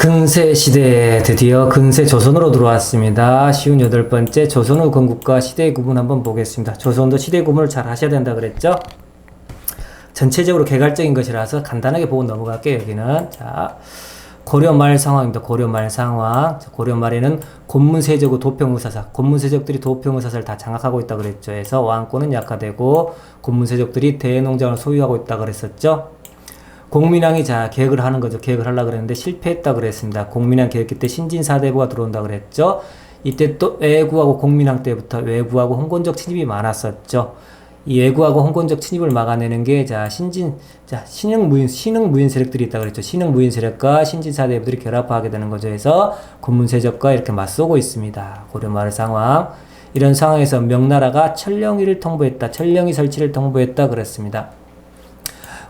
근세 시대에 드디어 근세 조선으로 들어왔습니다. 쉬운 8번째 조선 후 건국과 시대 구분 한번 보겠습니다. 조선도 시대 구분을 잘 하셔야 된다 그랬죠? 전체적으로 개괄적인 것이라서 간단하게 보고 넘어갈게요. 여기는 자 고려 말 상황입니다. 고려 말 상황. 고려 말에는 곤문세족의 도평의사사, 곤문세족들이 도평의사사를 다 장악하고 있다 그랬죠. 그래서 왕권은 약화되고 곤문세족들이 대농장을 소유하고 있다 그랬었죠. 공민왕이 자 계획을 하는 거죠. 계획을 하려고 그랬는데 실패했다 그랬습니다. 공민왕 계획 때 신진사대부가 들어온다 그랬죠. 이때 또 외구하고 공민왕 때부터 외구하고 홍건적 침입이 많았었죠. 이 외구하고 홍건적 침입을 막아내는 게 신흥 무인 세력들이 있다 그랬죠. 신흥 무인 세력과 신진사대부들이 결합하게 되는 거죠. 그래서 곤문세족과 이렇게 맞서고 있습니다. 고려말 상황. 이런 상황에서 명나라가 천령위를 통보했다. 천령위 설치를 통보했다 그랬습니다.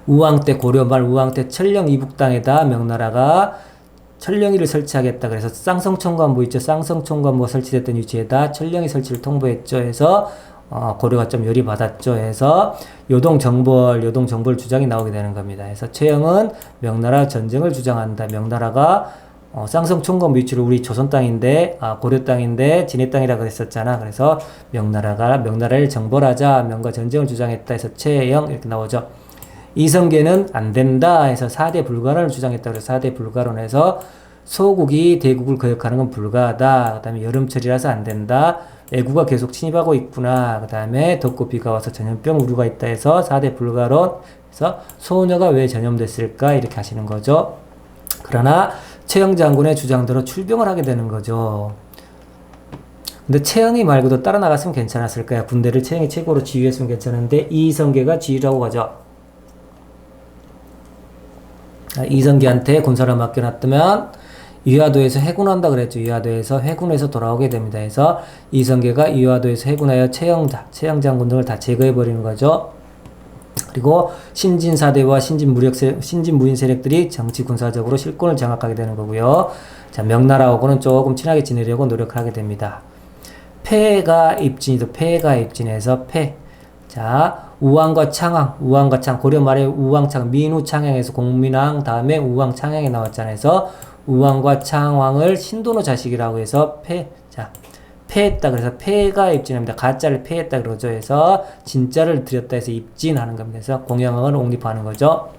우왕 때 고려말 우왕 때 천령 이북당에다 명나라가 천령위를 설치하겠다. 그래서 쌍성총관부 있죠. 쌍성총관부가 설치됐던 위치에다 천령위 설치를 통보했죠. 해서 고려가 좀 열이 받았죠. 해서 요동정벌 주장이 나오게 되는 겁니다. 그래서 최영은 명나라 전쟁을 주장한다. 명나라가 쌍성총관부 위치로 우리 조선 땅인데 고려 땅인데 진해 땅이라 그랬었잖아. 그래서 명나라를 정벌하자. 명과 전쟁을 주장했다. 해서 최영 이렇게 나오죠. 이성계는 안 된다 해서 4대 불가론을 주장했다. 그래서 4대 불가론에서 소국이 대국을 거역하는 건 불가하다. 그 다음에 여름철이라서 안 된다. 애구가 계속 침입하고 있구나. 그 다음에 덥고 비가 와서 전염병 우려가 있다 해서 4대 불가론. 그래서 소녀가 왜 전염됐을까? 이렇게 하시는 거죠. 그러나 최영 장군의 주장대로 출병을 하게 되는 거죠. 근데 최영이 말고도 따라 나갔으면 괜찮았을까요? 군대를 최영이 최고로 지휘했으면 괜찮은데 이성계가 지휘라고 가죠. 이성계한테 군사를 맡겨놨다면 이화도에서 해군한다 그랬죠. 이화도에서 해군에서 돌아오게 됩니다. 해서 이성계가 이화도에서 해군하여 최영 장군 등을 다 제거해버리는 거죠. 그리고 신진사대와 신진무인 세력들이 정치 군사적으로 실권을 장악하게 되는 거고요. 자, 명나라하고는 조금 친하게 지내려고 노력을 하게 됩니다. 폐가 입진해서 자, 우왕과 창왕, 고려 말에 우왕창, 민우 창양에서 공민왕 다음에 우왕 창양이 나왔잖아요. 그래서 우왕과 창왕을 신도노 자식이라고 해서 폐했다. 그래서 폐가 입진합니다. 가짜를 폐했다 그러죠. 해서 진짜를 들였다 해서 입진하는 겁니다. 그래서 공양왕을 옹립하는 거죠.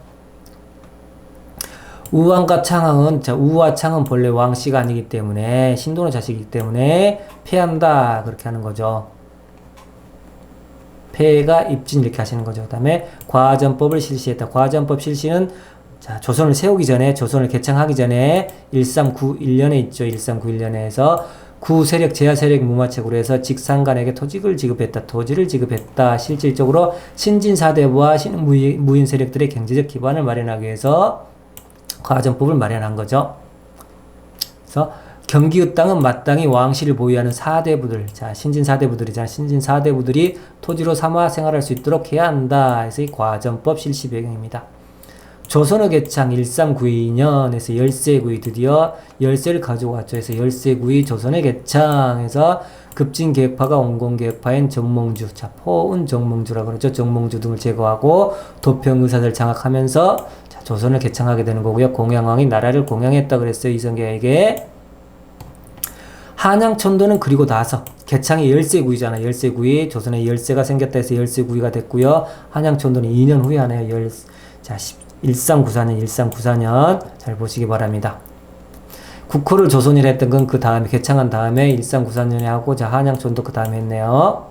우왕과 창왕은, 우와 창은 본래 왕씨가 아니기 때문에 신도노 자식이기 때문에 폐한다. 그렇게 하는 거죠. 폐가 입진 이렇게 하시는 거죠. 그 다음에 과전법을 실시했다. 과전법 실시는 조선을 세우기 전에, 조선을 개창하기 전에 1391년에 있죠. 1391년에서 구세력, 제하세력 무마책으로 해서 직상간에게 토지를 지급했다. 실질적으로 신진사대부와 신무인 세력들의 경제적 기반을 마련하기 위해서 과전법을 마련한 거죠. 그래서 경기의 땅은 마땅히 왕실을 보유하는 사대부들, 신진사대부들이잖아. 신진사대부들이 토지로 삼아 생활할 수 있도록 해야 한다. 해서 이 과전법 실시 배경입니다. 조선의 개창 1392년에서 열세구이 드디어 열세를 가지고 왔죠. 해서 열세구이 조선의 개창에서 급진계획파가 온건계획파인 정몽주, 포은 정몽주라고 그러죠. 정몽주 등을 제거하고 도평의사를 장악하면서 조선을 개창하게 되는 거고요. 공양왕이 나라를 공양했다 그랬어요. 이성계에게. 한양천도는 그리고 나서 개창이 열세구이잖아. 열세구이 조선에 열세가 생겼다 해서 열세구이가 됐고요. 한양천도는 2년 후에 하네요. 1394년 잘 보시기 바랍니다. 국호를 조선이라 했던 건 그 다음에 개창한 다음에 1394년에 하고 한양천도 그 다음에 했네요.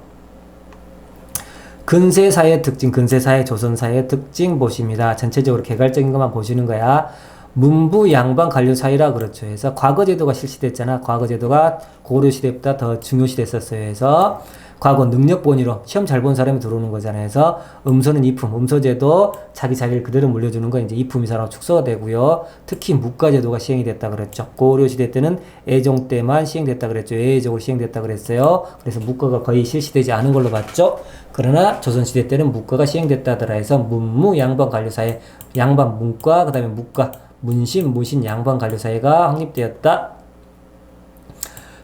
근세사의 특징, 근세사의 조선사의 특징 보십니다. 전체적으로 개괄적인 것만 보시는 거야. 문부 양반 관료 사이라 그렇죠. 해서 과거제도가 실시됐잖아. 과거제도가 고려시대보다 더 중요시됐었어요. 해서 과거 능력본위로 시험 잘 본 사람이 들어오는 거잖아요. 해서 음소는 이품, 음소제도 자기 자리를 그대로 물려주는 건 이제 이품이사로 축소가 되고요. 특히 묵가제도가 시행이 됐다 그랬죠. 고려시대 때는 애종 때만 시행됐다 그랬죠. 예외적으로 시행됐다 그랬어요. 그래서 묵가가 거의 실시되지 않은 걸로 봤죠. 그러나 조선시대 때는 묵가가 시행됐다더라 해서 문무 양반 관료 사이, 양반 문과, 그 다음에 묵가, 문신, 무신, 양반 관료 사이가 확립되었다.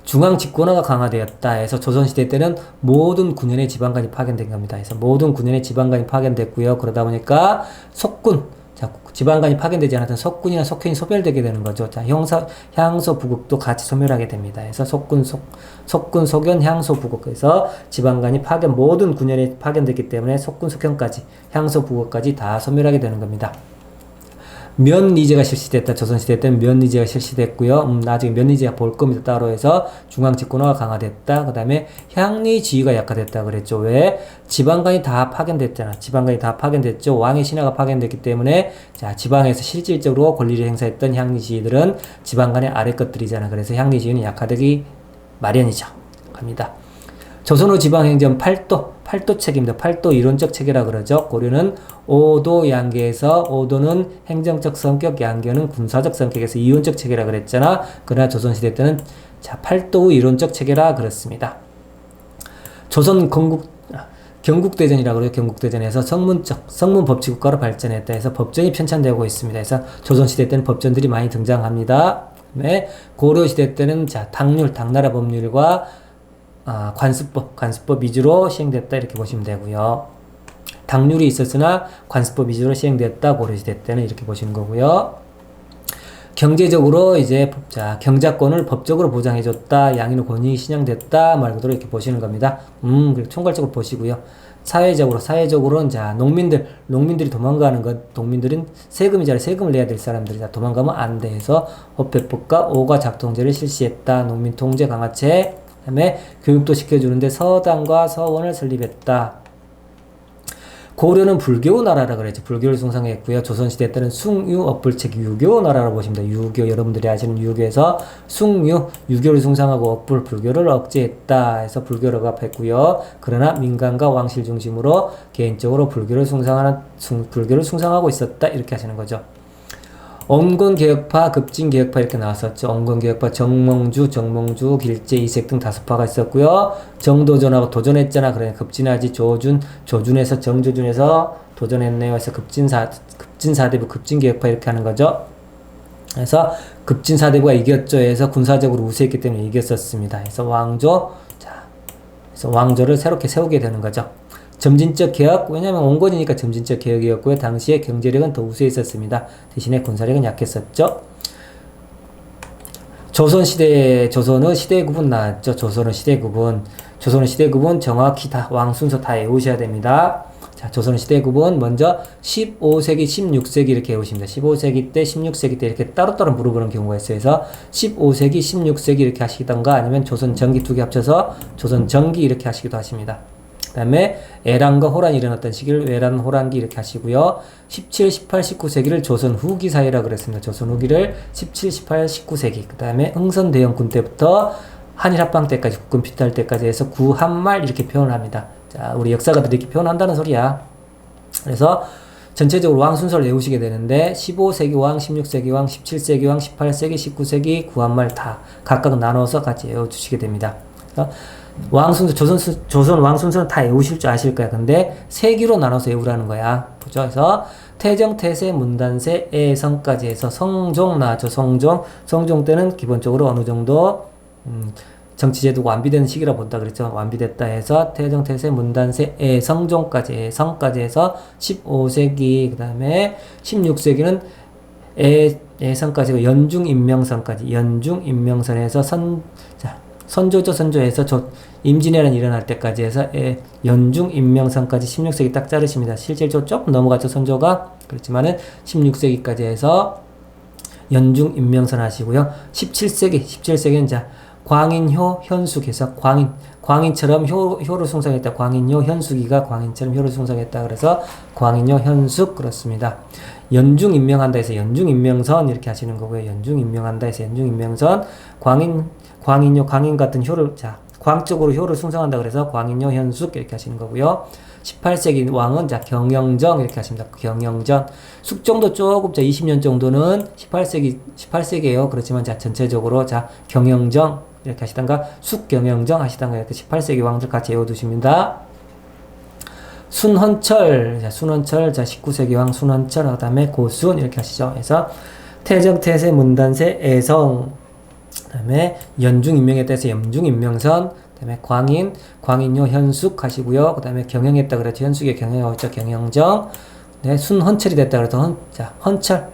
중앙 집권화가 강화되었다 해서 조선시대 때는 모든 군현의 지방간이 파견된 겁니다. 그래서 모든 군현의 지방간이 파견됐고요. 그러다 보니까 속군, 자, 지방간이 파견되지 않았던 속군이나 속현이 소멸되게 되는 거죠. 자, 향소, 부극도 같이 소멸하게 됩니다. 그래서 속군, 속연, 향소, 부극. 그래서 지방간이 모든 군연이 파견됐기 때문에 속군, 속현까지, 향소, 부극까지 다 소멸하게 되는 겁니다. 면리제가 실시됐다. 조선시대 때는 면리제가 실시됐고요. 나중에 면리제가 볼 겁니다. 따로 해서 중앙집권화가 강화됐다. 그 다음에 향리지위가 약화됐다 그랬죠. 왜? 지방간이 다 파견됐잖아. 지방간이 다 파견됐죠. 왕의 신하가 파견됐기 때문에 자, 지방에서 실질적으로 권리를 행사했던 향리지위들은 지방간의 아래 것들이잖아. 그래서 향리지위는 약화되기 마련이죠. 갑니다. 조선후 지방행정 8도 체계입니다. 8도 이론적 체계라 그러죠. 고려는 5도 양계에서 5도는 행정적 성격, 양계는 군사적 성격에서 이론적 체계라 그랬잖아. 그러나 조선시대 때는 자, 8도 이론적 체계라 그렇습니다. 조선 경국대전이라 그래요. 경국대전에서 성문 법치국가로 발전했다 해서 법전이 편찬되고 있습니다. 그래서 조선시대 때는 법전들이 많이 등장합니다. 네, 고려시대 때는 자, 당나라 법률과 관습법 위주로 시행됐다 이렇게 보시면 되고요. 당률이 있었으나 관습법 위주로 시행됐다 고려시대 때는 이렇게 보시는 거고요. 경제적으로 이제 경자권을 법적으로 보장해줬다, 양인의 권익이 신양됐다 말 그대로 이렇게 보시는 겁니다. 그리고 총괄적으로 보시고요. 사회적으로는 자 농민들이 도망가는 것, 농민들은 세금이잖아요. 세금을 내야 될 사람들이 도망가면 안 돼 해서 호패법과 오가 작동제를 실시했다. 농민 통제 강화체. 그다음에 교육도 시켜주는데 서당과 서원을 설립했다. 고려는 불교 나라라 그랬죠. 불교를 숭상했고요. 조선시대 때는 숭유, 업불책, 유교 나라라고 보시면 돼요. 유교, 여러분들이 아시는 유교에서 유교를 숭상하고 업불, 불교를 억제했다 해서 불교를 억압했고요. 그러나 민간과 왕실 중심으로 개인적으로 불교를 숭상하고 있었다. 이렇게 하시는 거죠. 온건개혁파, 급진개혁파 이렇게 나왔었죠. 온건개혁파 정몽주, 길제, 이색 등 5파가 있었고요. 정도전하고 도전했잖아. 그러니까 급진하지 조준에서 정조준에서 도전했네요. 그래서 급진사대부, 급진개혁파 이렇게 하는 거죠. 그래서 급진사대부가 이겼죠. 해서 군사적으로 우세했기 때문에 이겼었습니다. 그래서 그래서 왕조를 새롭게 세우게 되는 거죠. 점진적 개혁, 왜냐면 온건이니까 점진적 개혁이었고요. 당시에 경제력은 더 우세했었습니다. 대신에 군사력은 약했었죠. 조선의 시대 구분 나왔죠. 조선의 시대 구분 정확히 다 왕 순서 다 외우셔야 됩니다. 자, 조선의 시대 구분 먼저 15세기, 16세기 이렇게 외우십니다. 15세기 때, 16세기 때 이렇게 따로따로 물어보는 경우가 있어요. 그래서 15세기, 16세기 이렇게 하시던가 아니면 조선 전기 두 개 합쳐서 조선 전기 이렇게 하시기도 하십니다. 그 다음에 애란과 호란이 일어났던 시기를 외란, 호란기 이렇게 하시고요. 17, 18, 19세기를 조선 후기 사회라고 그랬습니다. 조선 후기를 17, 18, 19세기. 그 다음에 흥선대원군 때부터 한일합방 때까지, 국군 피탈 때까지 해서 구한말 이렇게 표현을 합니다. 자, 우리 역사가들이 이렇게 표현한다는 소리야. 그래서 전체적으로 왕 순서를 외우시게 되는데 15세기 왕, 16세기 왕, 17세기 왕, 18세기, 19세기 구한말 다 각각 나눠서 같이 외워주시게 됩니다. 그래서 왕 순서, 조선 왕 순서는 다 외우실 줄 아실 거야. 근데 세기로 나눠서 외우라는 거야. 그죠? 그래서 태정, 태세, 문단세, 애성까지 해서 성종 나왔죠. 성종 때는 기본적으로 어느 정도 정치제도가 완비되는 시기라 본다 그랬죠. 완비됐다 해서 태정, 태세, 문단세, 애성종까지 해서 15세기, 그 다음에 16세기는 애성까지 연중인명선까지, 연중인명선에서 선조해서 임진왜란 일어날 때까지 해서 연중인명선까지 16세기 딱 자르십니다. 실제로 조금 넘어갔죠, 선조가. 그렇지만은 16세기까지 해서 연중인명선 하시고요. 17세기는 자, 광인효, 현숙해서 광인처럼 효를 숭상했다. 광인효, 현숙이가 광인처럼 효를 숭상했다. 그래서 광인효, 현숙 그렇습니다. 연중인명한다 해서 연중인명선 이렇게 하시는 거고요. 연중인명한다 해서 연중인명선, 광인효, 광인 같은 효를, 자, 광적으로 효를 숭상한다 그래서 광인효, 현숙 이렇게 하시는 거고요. 18세기 왕은 자, 경영정 이렇게 하십니다. 경영정. 숙정도 조금, 자, 20년 정도는 18세기예요. 그렇지만 자, 전체적으로 자, 경영정 이렇게 하시던가, 숙경영정 하시던가 이렇게 18세기 왕들 같이 외워두십니다. 순헌철, 자, 19세기 왕 순헌철, 그 다음에 고순 이렇게 하시죠. 그래서 태정, 태세, 문단세, 애성, 그 다음에 연중인명에 따라서 연중인명선, 그 다음에 광인효, 현숙 하시고요. 그 다음에 경영했다 그랬죠. 현숙의 경영하고 있죠. 경영정. 그 네, 순헌철이 됐다 그래서 자, 헌철,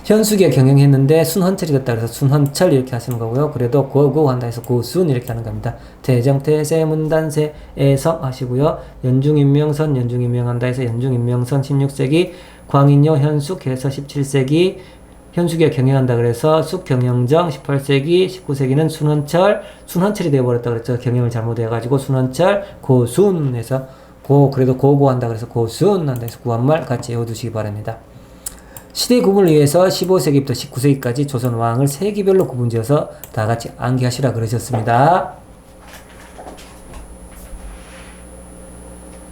현숙이가 경영했는데 순헌철이 됐다 그래서 순헌철 이렇게 하시는 거고요. 그래도 고고 한다 해서 고순 이렇게 하는 겁니다. 태정, 태세, 문단세, 애성 하시고요. 연중인명선, 연중인명한다 해서 연중인명선 16세기, 광인요, 현숙 해서 17세기, 현숙이가 경영한다 그래서 쑥경영정 18세기, 19세기는 순헌철, 순헌철이 되어버렸다 그랬죠. 경영을 잘못해가지고 순헌철, 고순 해서 그래도 고고 한다 그래서 고순 한다 해서 구한말 같이 외워두시기 바랍니다. 시대 구분을 위해서 15세기부터 19세기까지 조선 왕을 세기별로 구분지어서 다 같이 암기하시라 그러셨습니다.